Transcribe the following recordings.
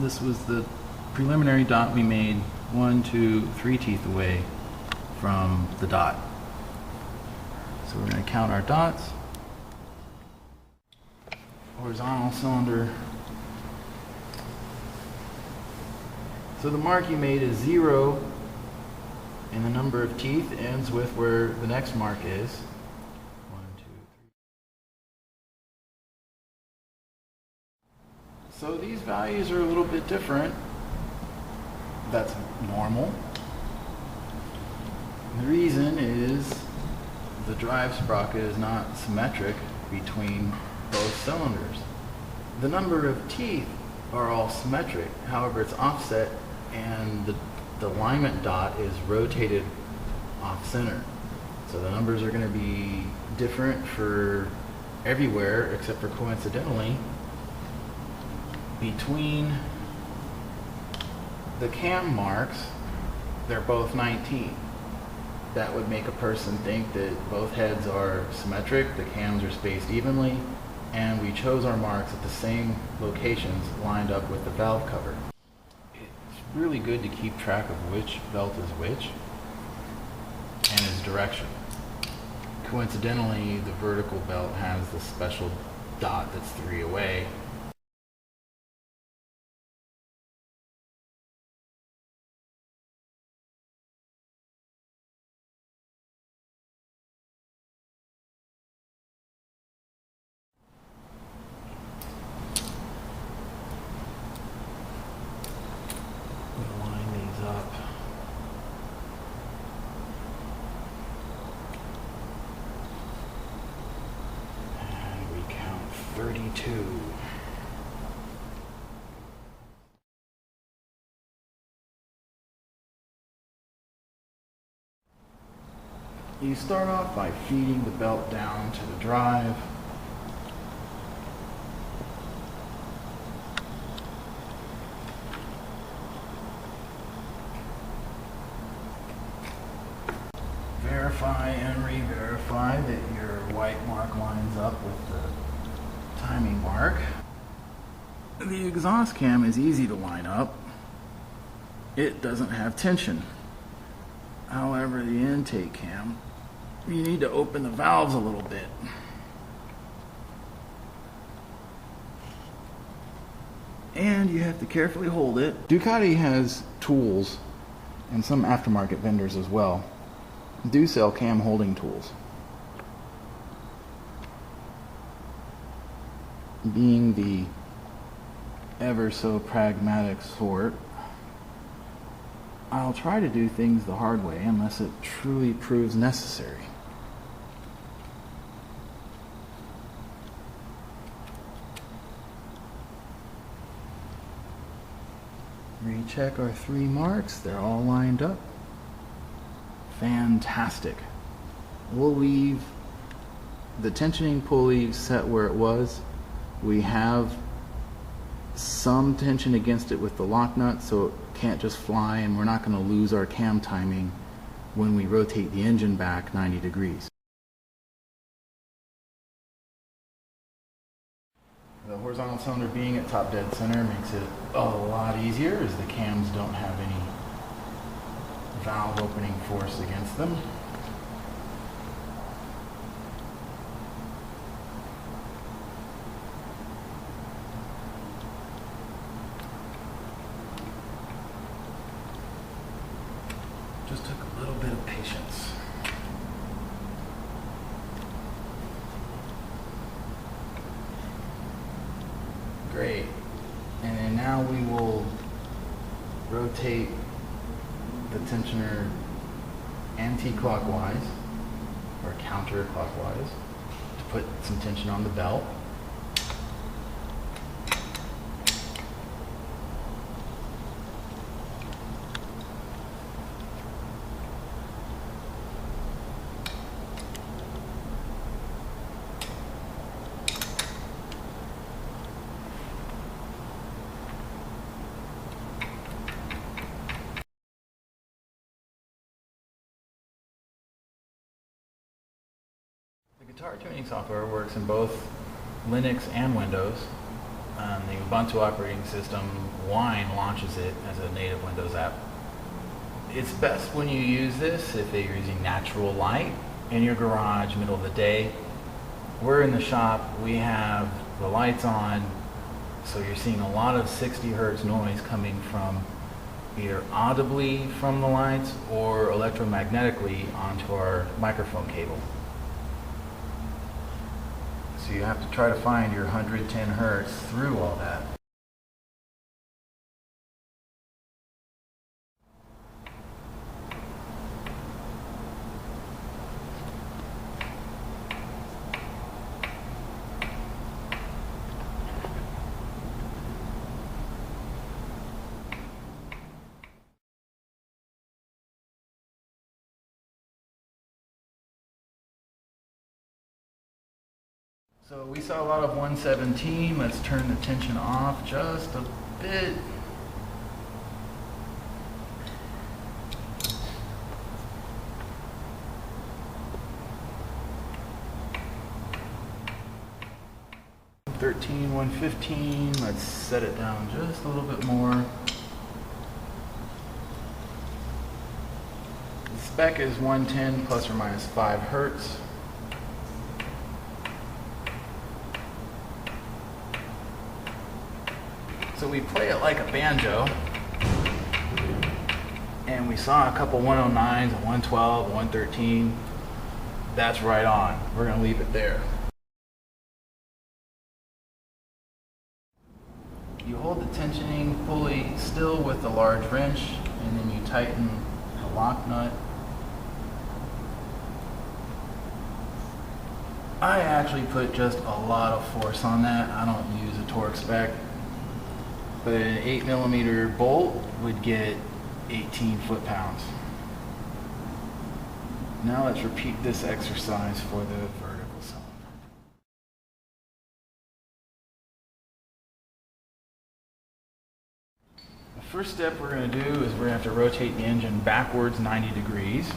This was the preliminary dot we made 1, 2, 3 teeth away from the dot. So we're going to count our dots. Horizontal cylinder. So the mark you made is 0, and the number of teeth ends with where the next mark is. 1, 2, 3. So these values are a little bit different. That's normal. And the reason is the drive sprocket is not symmetric between both cylinders. The number of teeth are all symmetric, however it's offset, and the alignment dot is rotated off center. So the numbers are going to be different for everywhere except for coincidentally between the cam marks. They're both 19. That would make a person think that both heads are symmetric, the cams are spaced evenly, and we chose our marks at the same locations lined up with the valve cover. It's really good to keep track of which belt is which and its direction. Coincidentally, the vertical belt has the special dot that's 3 away. And we count 32. You start off by feeding the belt down to the drive. Verify and re-verify that your white mark lines up with the timing mark. The exhaust cam is easy to line up. It doesn't have tension. However, the intake cam, you need to open the valves a little bit. And you have to carefully hold it. Ducati has tools, and some aftermarket vendors as well do sell cam holding tools. Being the ever so pragmatic sort, I'll try to do things the hard way unless it truly proves necessary. Recheck our 3 marks, they're all lined up. Fantastic. We'll leave the tensioning pulley set where it was. We have some tension against it with the lock nut so it can't just fly, and we're not going to lose our cam timing when we rotate the engine back 90 degrees. The horizontal cylinder being at top dead center makes it a lot easier as the cams don't have any valve opening force against them. Just took a little bit of patience. Great. And then now we will rotate the tensioner anti-clockwise or counterclockwise to put some tension on the belt. Guitar tuning software works in both Linux and Windows. The Ubuntu operating system, Wine, launches it as a native Windows app. It's best when you use this if you're using natural light in your garage, middle of the day. We're in the shop, we have the lights on, so you're seeing a lot of 60 hertz noise coming from either audibly from the lights or electromagnetically onto our microphone cable. So you have to try to find your 110 hertz through all that. So we saw a lot of 117. Let's turn the tension off just a bit. $13, 115. Let's set it down just a little bit more. The spec is 110 plus or minus 5 hertz. So we play it like a banjo, and we saw a couple 109s, a 112, a 113. That's right on. We're going to leave it there. You hold the tensioning pulley still with the large wrench, and then you tighten the lock nut. I actually put just a lot of force on that. I don't use a torque spec. But an 8mm bolt would get 18 foot-pounds. Now let's repeat this exercise for the vertical cylinder. The first step we're going to do is we're going to have to rotate the engine backwards 90 degrees.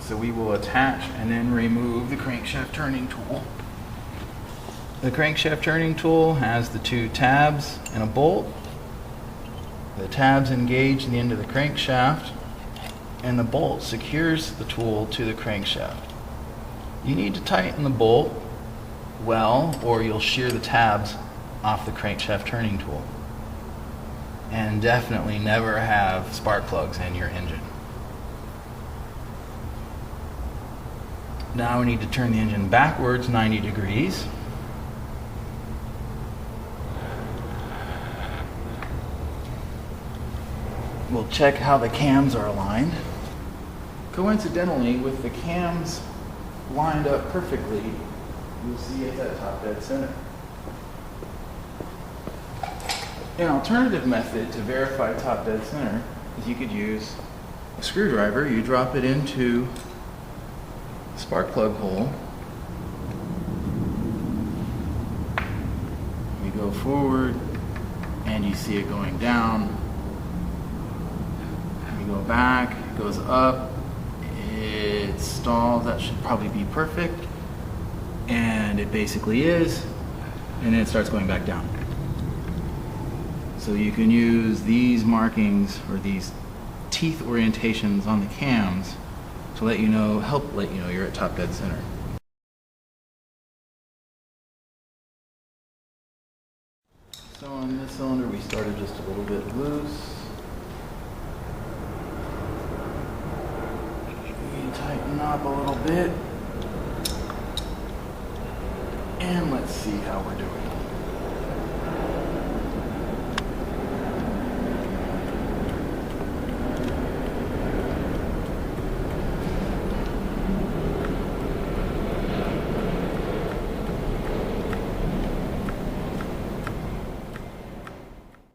So we will attach and then remove the crankshaft turning tool. The crankshaft turning tool has the 2 tabs and a bolt. The tabs engage the end of the crankshaft, and the bolt secures the tool to the crankshaft. You need to tighten the bolt well, or you'll shear the tabs off the crankshaft turning tool. And definitely never have spark plugs in your engine. Now we need to turn the engine backwards 90 degrees. We'll check how the cams are aligned. Coincidentally, with the cams lined up perfectly, you'll see it's at top dead center. An alternative method to verify top dead center is you could use a screwdriver. You drop it into the spark plug hole. You go forward and you see it going down. Go back, it goes up, it stalls. That should probably be perfect, and it basically is, and then it starts going back down. So you can use these markings or these teeth orientations on the cams to let you know, help let you know you're at top dead center. So on this cylinder we started just a little bit loose. Tighten up a little bit, and let's see how we're doing.